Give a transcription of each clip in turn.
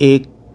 1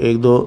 1-2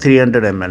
300 ml۔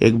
1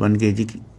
1 kg